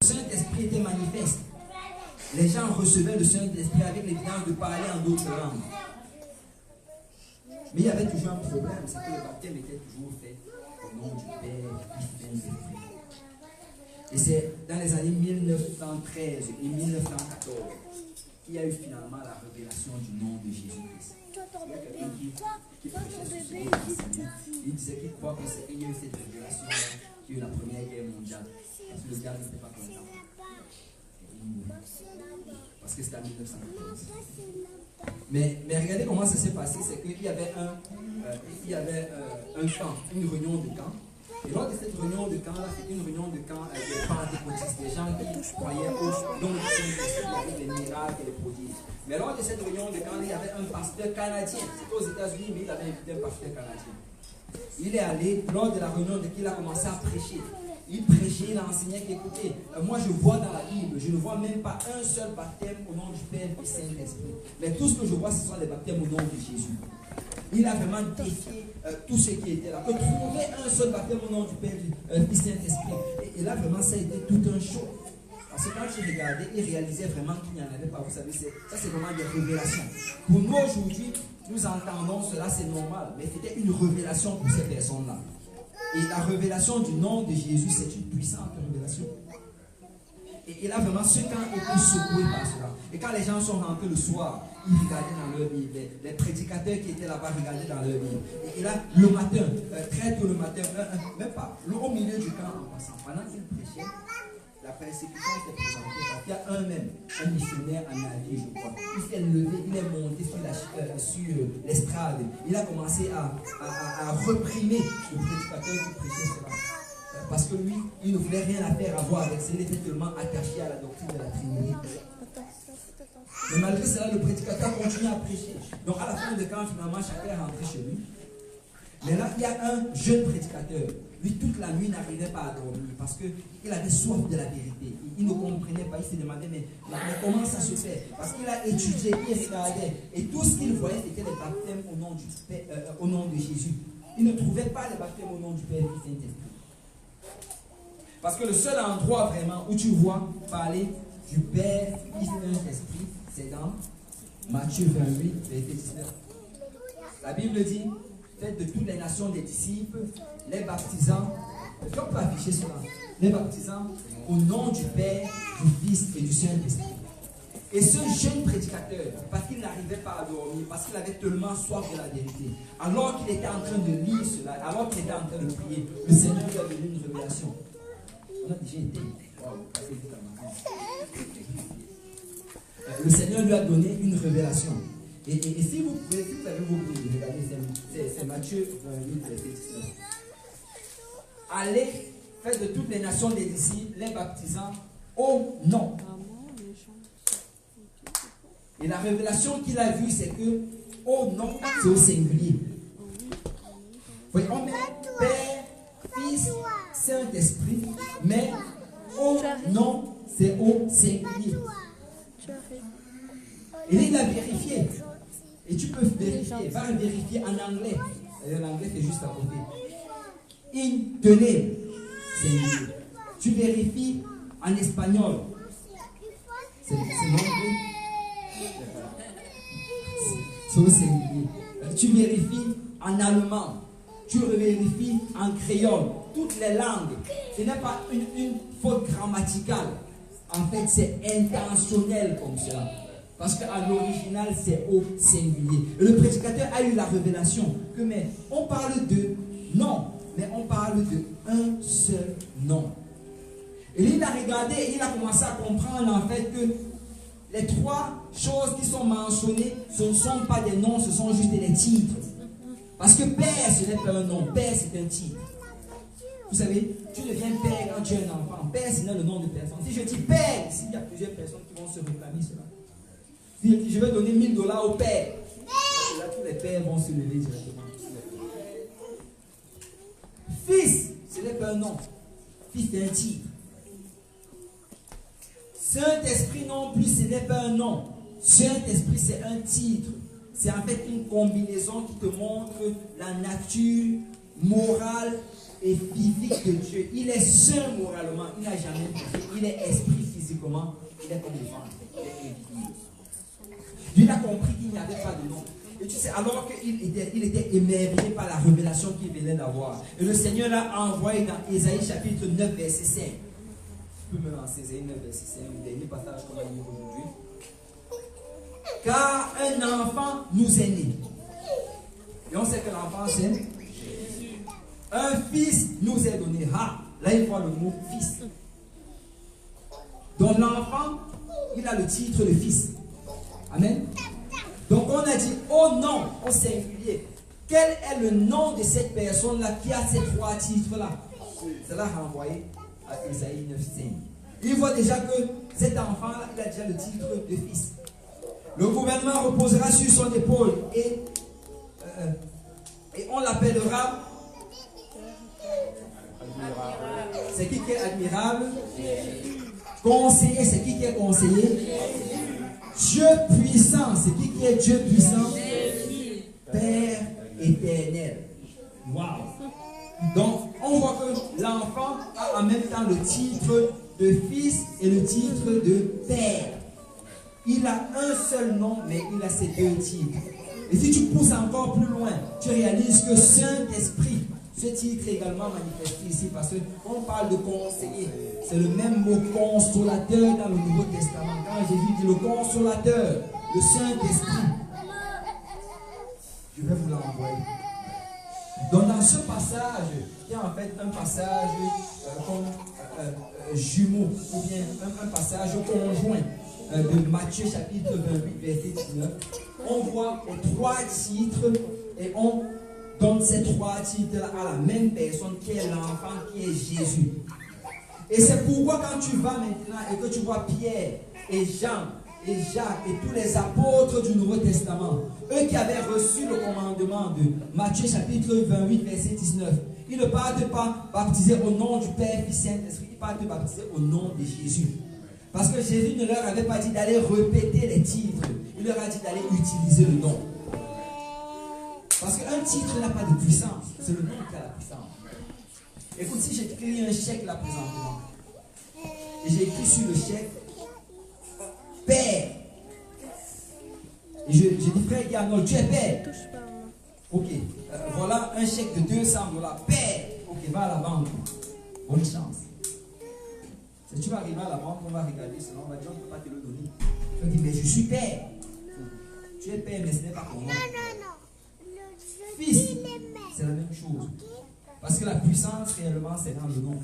Le Saint-Esprit était manifeste. Les gens recevaient le Saint-Esprit avec l'évidence de parler en d'autres langues. Mais il y avait toujours un problème, c'est que le baptême était toujours fait au nom du Père, du Fils et du Saint-Esprit. Et c'est dans les années 1913 et 1914 qu'il y a eu finalement la révélation du nom de Jésus-Christ. Il y a quelqu'un qui prêchait sur ce nom. Il disait qu'il croit que c'est qu'il y a eu cette révélation qui a eu la Première Guerre mondiale. Parce que le diable n'était pas content. Parce que c'était en 1914. Mais regardez comment ça s'est passé, c'est qu'il y avait un camp, une réunion de camp. Et lors de cette réunion de camp, c'était une réunion de camp des pentecôtistes, des gens qui croyaient au don du Saint-Esprit avec les miracles et les prodiges. Mais lors de cette réunion de camp, il y avait un pasteur canadien. C'était aux États-Unis, mais il avait invité un pasteur canadien. Il est allé, lors de la réunion de qu'il a commencé à prêcher. Il prêchait, il enseignait qu'écoutez, moi je vois dans la Bible, je ne vois même pas un seul baptême au nom du Père et du Saint-Esprit. Mais tout ce que je vois, ce sont les baptêmes au nom de Jésus. Il a vraiment défié tout ce qui était là. Que trouver un seul baptême au nom du Père et du Saint-Esprit. Et là, vraiment, ça a été tout un show. Parce que quand il regardait, il réalisait vraiment qu'il n'y en avait pas. Vous savez, ça c'est vraiment des révélations. Pour nous aujourd'hui, nous entendons cela, c'est normal. Mais c'était une révélation pour ces personnes-là. Et la révélation du nom de Jésus, c'est une puissante révélation. Et là, vraiment, ceux qui ont été secoués par cela. Et quand les gens sont rentrés le soir, ils regardaient dans leur Bible. Les prédicateurs qui étaient là-bas regardaient dans leur Bible. Et là, le matin, très tôt le matin, même pas, au milieu du camp en passant, pendant qu'ils prêchaient, la persécution s'est présentée parce qu'il y a un missionnaire américain, je crois. Il s'est levé, il est monté sur l'estrade. Il a commencé à réprimer le prédicateur qui prêchait cela. Parce que lui, il ne voulait rien à faire à voir avec ça. Il était tellement attaché à la doctrine de la Trinité. Mais malgré cela, le prédicateur continue à prêcher. Donc à la fin de camp, finalement, chacun est rentré chez lui. Mais là, il y a un jeune prédicateur. Lui, toute la nuit, n'arrivait pas à dormir parce qu'il avait soif de la vérité. Il ne comprenait pas, il se demandait, mais comment ça se fait? Parce qu'il a étudié, il regardait. Et tout ce qu'il voyait, c'était les baptêmes au nom, au nom de Jésus. Il ne trouvait pas les baptêmes au nom du Père et du Saint-Esprit. Parce que le seul endroit vraiment où tu vois parler du Père, Fils et Saint-Esprit, c'est dans Matthieu 28, verset 19. La Bible dit, faites de toutes les nations des disciples, les baptisant, est-ce qu'on peut afficher cela? Les baptisant au nom du Père, du Fils et du Saint-Esprit. Et ce jeune prédicateur, parce qu'il n'arrivait pas à dormir, parce qu'il avait tellement soif de la vérité, alors qu'il était en train de lire cela, alors qu'il était en train de prier, le Seigneur lui a donné une révélation. On a déjà été. Le Seigneur lui a donné une révélation. Et si vous pouvez, si vous avez vos Bibles, regardez, c'est Matthieu 28, verset 19. Allez, faites de toutes les nations des disciples, les baptisant au nom. Et la révélation qu'il a vue, c'est que au nom, c'est au singulier. Voyez, on met Père, Fils, Saint-Esprit, mais au nom, c'est au singulier. Et il a vérifié. Et tu peux vérifier. Va vérifier en anglais. L'anglais, c'est juste à côté. In tenez, singulier. Tu vérifies en espagnol. C'est l'anglais. C'est au singulier. Tu vérifies en allemand. Tu vérifies en créole. Toutes les langues. Ce n'est pas une faute grammaticale. En fait, c'est intentionnel comme cela. Parce qu'à l'original, c'est au singulier. Et le prédicateur a eu la révélation que, mais on parle de non, mais on parle de un seul nom. Et il a regardé et il a commencé à comprendre en fait que les trois choses qui sont mentionnées, ce ne sont pas des noms, ce sont juste des titres. Parce que Père, ce n'est pas un nom, Père, c'est un titre. Vous savez, tu deviens père quand tu es un enfant. Père, c'est le nom de personne. Si je dis Père, ici, il y a plusieurs personnes qui vont se réclamer cela. Si je vais donner $1000 au père, là, tous les pères vont se lever directement. Fils, ce n'est pas un nom. Fils, c'est un titre. Saint-Esprit non plus, ce n'est pas un nom. Saint-Esprit, c'est un titre. C'est en fait une combinaison qui te montre la nature morale et physique de Dieu. Il est saint moralement, il n'a jamais péché. Il est esprit physiquement, il est comme le ventre, il est invisible. Dieu a compris qu'il n'y avait pas de nom. Et tu sais, alors qu'il était émerveillé par la révélation qu'il venait d'avoir. Et le Seigneur l'a envoyé dans Ésaïe chapitre 9, verset 5. Tu peux me lancer Ésaïe 9, verset 5, le dernier passage qu'on va lire aujourd'hui. Car un enfant nous est né. Et on sait que l'enfant c'est Jésus. Un fils nous est donné. Ah, là il voit le mot fils. Donc l'enfant, il a le titre de fils. Amen. Donc on a dit, oh non, au singulier. Quel est le nom de cette personne-là qui a ces trois titres-là? Cela renvoyé à Ésaïe 9,5. Il voit déjà que cet enfant-là, il a déjà le titre de fils. Le gouvernement reposera sur son épaule et on l'appellera. C'est qui est admirable? Conseiller, c'est qui est conseiller? Dieu puissant, c'est qui est Dieu puissant? Père éternel. Wow. Donc, on voit que l'enfant a en même temps le titre de fils et le titre de père. Il a un seul nom, mais il a ces deux titres. Et si tu pousses encore plus loin, tu réalises que Saint-Esprit, ce titre est également manifesté ici parce qu'on parle de conseiller. C'est le même mot consolateur dans le Nouveau Testament. Quand Jésus dit le consolateur, le Saint-Esprit, je vais vous l'envoyer. Donc dans ce passage, qui est en fait un passage comme jumeau, ou bien un passage conjoint de Matthieu chapitre 28, verset 19, on voit les trois titres et on donne ces trois titres à la même personne qui est l'enfant, qui est Jésus. Et c'est pourquoi quand tu vas maintenant et que tu vois Pierre et Jean et Jacques et tous les apôtres du Nouveau Testament, eux qui avaient reçu le commandement de Matthieu chapitre 28, verset 19, ils ne partent pas baptiser au nom du Père, Fils, Saint-Esprit, ils partent baptiser au nom de Jésus. Parce que Jésus ne leur avait pas dit d'aller répéter les titres, il leur a dit d'aller utiliser le nom. Parce qu'un titre n'a pas de puissance, c'est le nom qui a la puissance. Écoute, si j'écris un chèque là présentement, et j'ai écrit sur le chèque Père, et je dis frère Yann, tu es Père. Ok, voilà un chèque de 200 $. Père, ok, va à la banque. Bonne chance. Si tu vas arriver à la banque, on va regarder, sinon on va dire on ne peut pas te le donner. Tu vas dire, mais je suis Père. Tu es Père, mais ce n'est pas ton nom. Fils, c'est la même chose. Parce que la puissance, réellement, c'est dans le nom.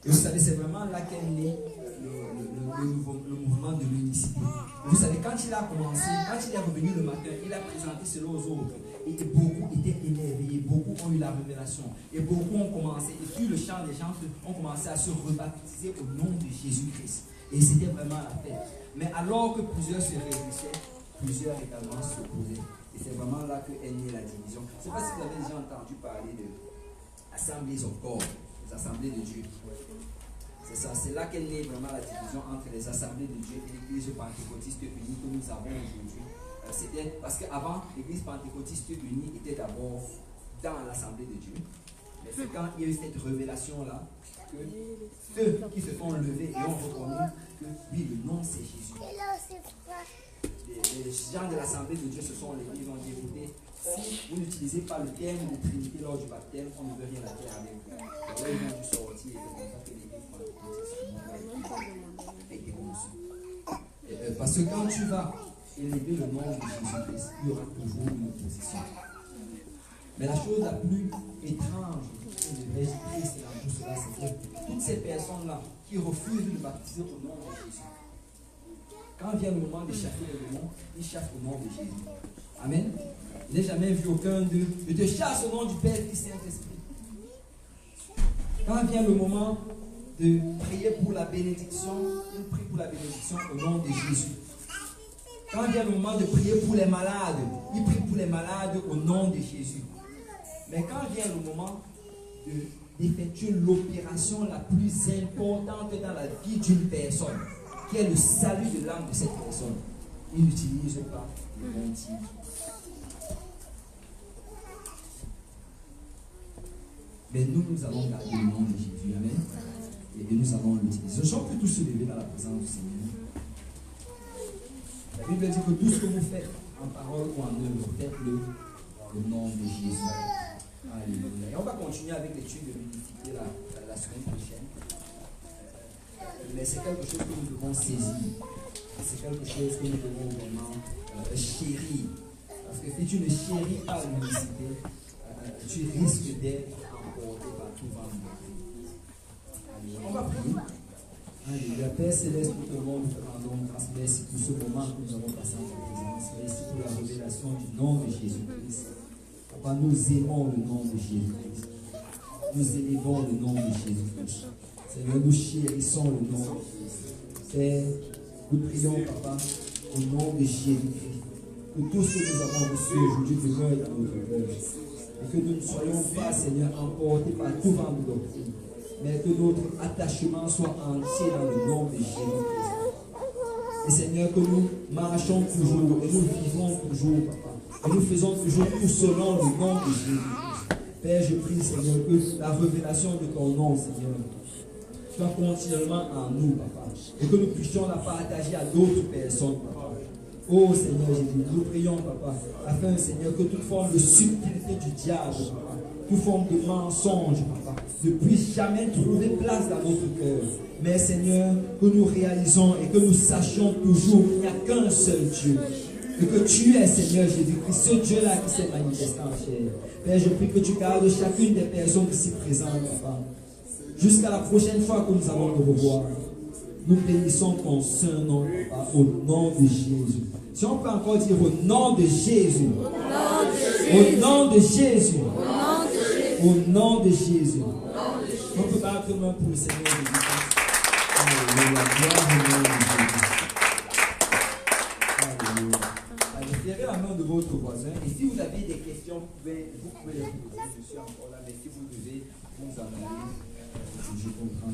Et vous savez, c'est vraiment là qu'est né le mouvement de l'unicité. Vous savez, quand il a commencé, quand il est revenu le matin, il a présenté cela aux autres. Et beaucoup étaient émerveillés, beaucoup ont eu la révélation. Et beaucoup ont commencé, et sur le champ, les gens ont commencé à se rebaptiser au nom de Jésus-Christ. Et c'était vraiment la fête. Mais alors que plusieurs se réunissaient, plusieurs également s'opposaient. Et c'est vraiment là que est née la division. Je ne sais pas si vous avez déjà entendu parler de Assemblies of God, les assemblées de Dieu. C'est ça, c'est là qu'est née vraiment la division entre les assemblées de Dieu et l'église pentecôtiste unie que nous avons aujourd'hui. C'était parce qu'avant, l'église pentecôtiste unie était d'abord dans l'assemblée de Dieu. Mais c'est quand il y a eu cette révélation-là que ceux qui se sont levés et ont reconnu que oui, le nom c'est Jésus. Les gens de l'assemblée de Dieu se sont levés, ils ont dit écoutez, si vous n'utilisez pas le terme de Trinité lors du baptême, on ne veut rien à faire avec vous. Et là, ils ont dû sortir et c'est comme ça que l'église pentecôtiste a été conçue. Parce que quand tu vas élever le nom de Jésus-Christ, il y aura toujours une opposition. Mais la chose la plus étrange que je vais triste dans tout cela, c'est que toutes ces personnes-là qui refusent de baptiser au nom de Jésus, quand vient le moment de chasser le nom, ils chassent au nom de Jésus. Amen. Je n'ai jamais vu aucun d'eux. Je te chasse au nom du Père, Fils, Saint-Esprit. Quand vient le moment de prier pour la bénédiction, il prie pour la bénédiction au nom de Jésus. Quand vient le moment de prier pour les malades, il prie pour les malades au nom de Jésus. Mais quand vient le moment d'effectuer l'opération la plus importante dans la vie d'une personne, qui est le salut de l'âme de cette personne, il n'utilise pas le bon titre. mais nous allons garder le nom de Jésus. Amen. Et nous allons l'utiliser. Je sens que tous se lever dans la présence du Seigneur. La Bible dit que tout ce que vous faites en parole ou en œuvre, faites-le dans le nom de Jésus. Alléluia. Et on va continuer avec l'étude de l'unicité la semaine prochaine. Mais c'est quelque chose que nous devons saisir. C'est quelque chose que nous devons vraiment chérir. Parce que si tu ne chéris pas l'unicité, tu risques d'être emporté par tout vent de vie. On va prier. Alléluia. Père Céleste, nous te rendons grâce. Merci pour ce moment que nous avons passé en ta présence. Merci pour la révélation du nom de Jésus-Christ. Papa, nous aimons le nom de Jésus-Christ. Nous élevons le nom de Jésus-Christ. Seigneur, nous chérissons le nom de Jésus. Père, nous prions, Papa, au nom de Jésus-Christ, que tout ce que nous avons reçu aujourd'hui demeure dans notre cœur. Et que nous ne soyons pas, Seigneur, emportés par tout vent de doctrine, mais que notre attachement soit entier dans le nom de Jésus-Christ. Et Seigneur, que nous marchons toujours et nous vivons toujours, Papa. Et nous faisons toujours tout selon le nom de Jésus-Christ. Père, je prie, Seigneur, que la révélation de ton nom, Seigneur, soit continuellement en nous, Papa. Et que nous puissions la partager à d'autres personnes, Papa. Oh Seigneur Jésus, nous prions, Papa, afin, Seigneur, que toute forme de subtilité du diable, Papa, toute forme de mensonge, Papa, ne puisse jamais trouver place dans notre cœur. Mais Seigneur, que nous réalisons et que nous sachions toujours qu'il n'y a qu'un seul Dieu. Et que tu es, Seigneur Jésus-Christ, ce Dieu-là qui s'est manifesté en chair. Père, je prie que tu gardes chacune des personnes ici présentes, Papa. Jusqu'à la prochaine fois que nous allons nous revoir. Nous bénissons ton saint nom, Papa, au nom de Jésus. Si on peut encore dire au nom de Jésus. Au nom de Jésus. Au nom de Jésus. On peut battre main pour le Seigneur Jésus. Alléluia. Gloire au nom de Jésus. Alléluia. Allez, serrez la main de votre voisin. Et si vous avez des questions, vous pouvez les poser. Je suis encore là, mais si vous devez vous en aller, je comprends.